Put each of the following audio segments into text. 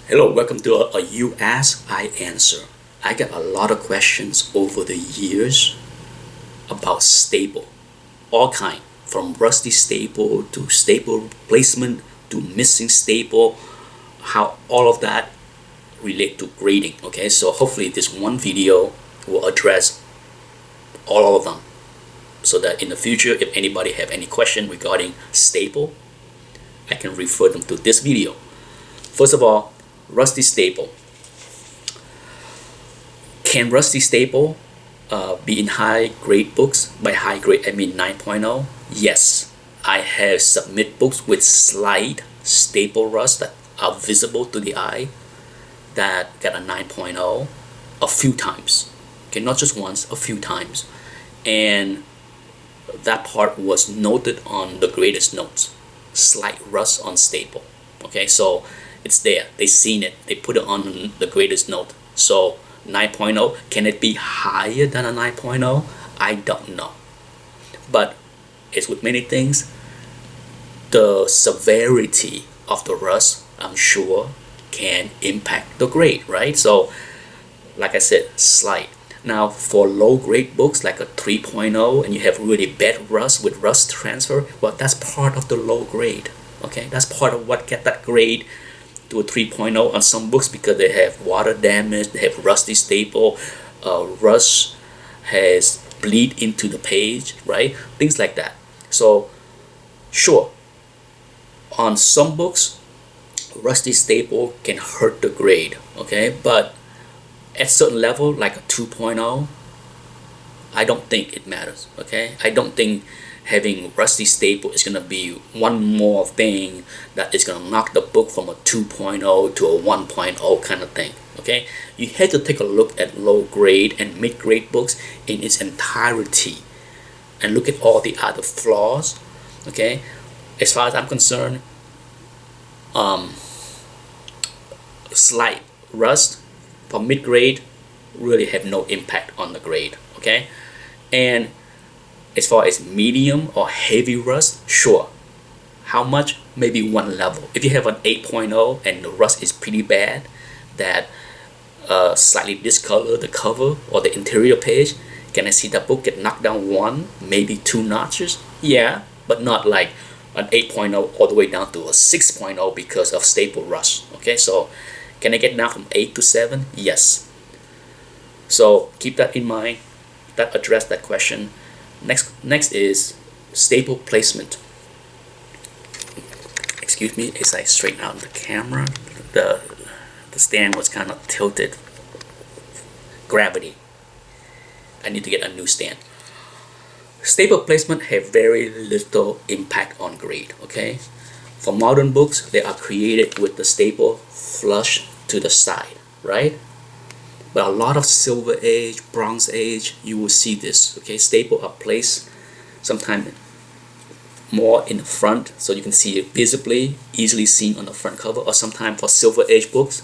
Hello, welcome to a You Ask, I Answer. I get a lot of questions over the years about staple, all kind, from rusty staple to staple placement to missing staple, how all of that relate to grading. Okay, so hopefully this one video will address all of them, so that in the future, if anybody have any question regarding staple, I can refer them to this video. First of all, rusty staple. Can rusty staple be in high grade books? By high grade, I mean 9.0. Yes, I have submit books with slight staple rust that are visible to the eye that get a 9.0 a few times. Okay, not just once, a few times. And that part was noted on the greatest notes. Slight rust on staple. Okay, so it's there. They seen it. They put it on the greatest note. So 9.0, can it be higher than a 9.0? I don't know. But as with many things, the severity of the rust, I'm sure, can impact the grade, right? So, like I said, slight. Now, for low grade books like a 3.0 and you have really bad rust with rust transfer, well, that's part of the low grade. Okay, that's part of what get that grade to a 3.0 on some books, because they have water damage, they have rusty staple, rust has bleed into the page, right? Things like that. So, sure, on some books, rusty staple can hurt the grade, okay? But at certain level, like a 2.0, I don't think it matters, okay? I don't think having rusty staple is going to be one more thing that is going to knock the book from a 2.0 to a 1.0 kind of thing, okay? You have to take a look at low grade and mid grade books in its entirety and look at all the other flaws, okay? As far as I'm concerned, slight rust for mid grade really have no impact on the grade, okay? And as far as medium or heavy rust, sure. How much? Maybe one level. If you have an 8.0 and the rust is pretty bad, that slightly discolor the cover or the interior page, can I see that book get knocked down one, maybe two notches? Yeah, but not like an 8.0 all the way down to a 6.0 because of staple rust. Okay, so can I get down from 8 to 7? Yes. So keep that in mind. That addressed that question. Next is staple placement. Excuse me, as I straighten out the camera, the stand was kind of tilted. Gravity. I need to get a new stand. Staple placement have very little impact on grade, okay? For modern books, they are created with the staple flush to the side, right? But a lot of Silver Age, Bronze Age, you will see this, okay? Staple are placed sometimes more in the front, so you can see it visibly, easily seen on the front cover, or sometimes for Silver Age books,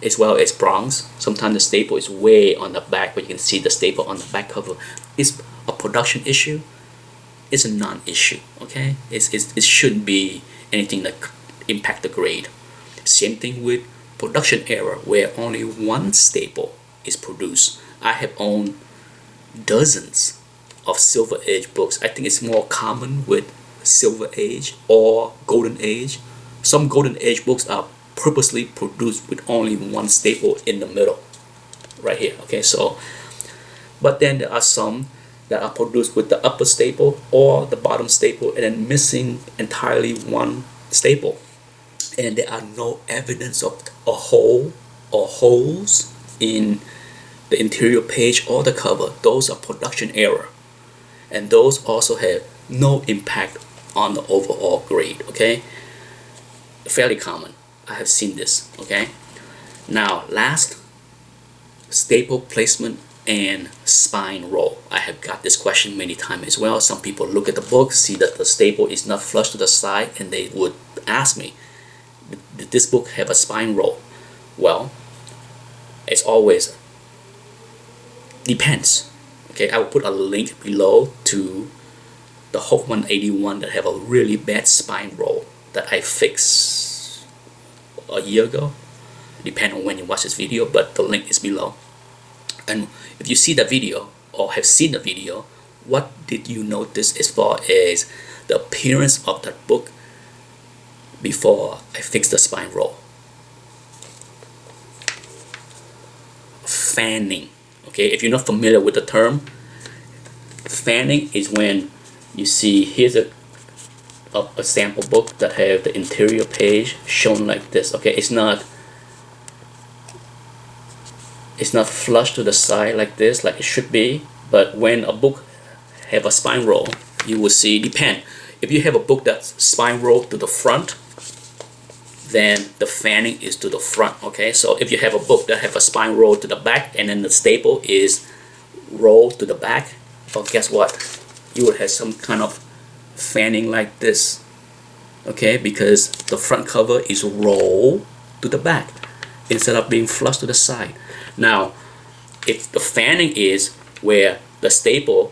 as well as Bronze, sometimes the staple is way on the back, but you can see the staple on the back cover. It's a production issue. It's a non-issue, okay? It shouldn't be anything that impact the grade. Same thing with production error, where only one staple is produced. I have owned dozens of Silver Age books. I think it's more common with Silver Age or Golden Age. Some Golden Age books are purposely produced with only one staple in the middle, right here, okay? So, but then there are some that are produced with the upper staple or the bottom staple and then missing entirely one staple, and there are no evidence of a hole or holes in the interior page or the cover. Those are production error, and those also have no impact on the overall grade, okay? Fairly common. I have seen this, okay? Now, last, staple placement and spine roll. I have got this question many times as well. Some people look at the book, see that the staple is not flush to the side, and they would ask me, did this book have a spine roll? Well, as always, depends. Okay, I will put a link below to the Hope 181 that have a really bad spine roll that I fix a year ago, depending on when you watch this video, but the link is below. And if you see the video or have seen the video, what did you notice as far as the appearance of that book before I fixed the spine roll? Fanning. Okay, if you're not familiar with the term, fanning is when you see, here's a sample book that have the interior page shown like this. Okay, it's not flush to the side like this, like it should be. But when a book have a spine roll, you will see, depend. If you have a book that's spine rolled to the front, then the fanning is to the front. Okay, so if you have a book that have a spine roll to the back and then the staple is rolled to the back, well, guess what? You will have some kind of fanning like this. Okay, because the front cover is rolled to the back instead of being flush to the side. Now, if the fanning is where the staple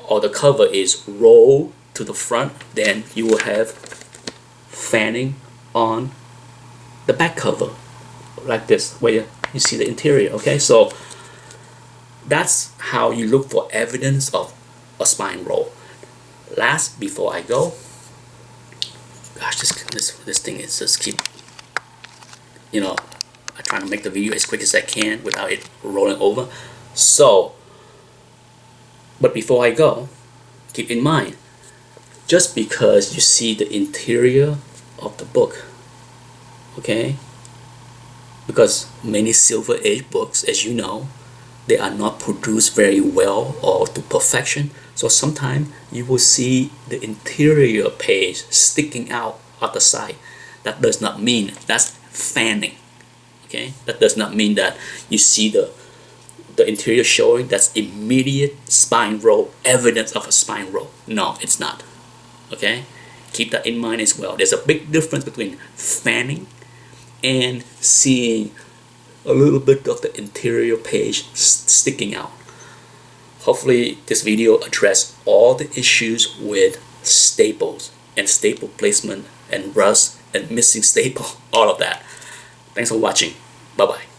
or the cover is rolled to the front, then you will have fanning on the back cover like this, where you see the interior. Okay, so that's how you look for evidence of a spine roll. Last, before I go, gosh, this thing is just keep, you know, I try to make the video as quick as I can without it rolling over. So, but before I go, keep in mind, just because you see the interior of the book, okay, because many Silver Age books, as you know, they are not produced very well or to perfection. So sometimes you will see the interior page sticking out at the side. That does not mean that's fanning. Okay, that does not mean that you see the interior showing. That's immediate spine roll, evidence of a spine roll. No, it's not. Okay, keep that in mind as well. There's a big difference between fanning and seeing a little bit of the interior page sticking out. Hopefully this video addressed all the issues with staples and staple placement and rust and missing staple, all of that. Thanks for watching. Bye bye.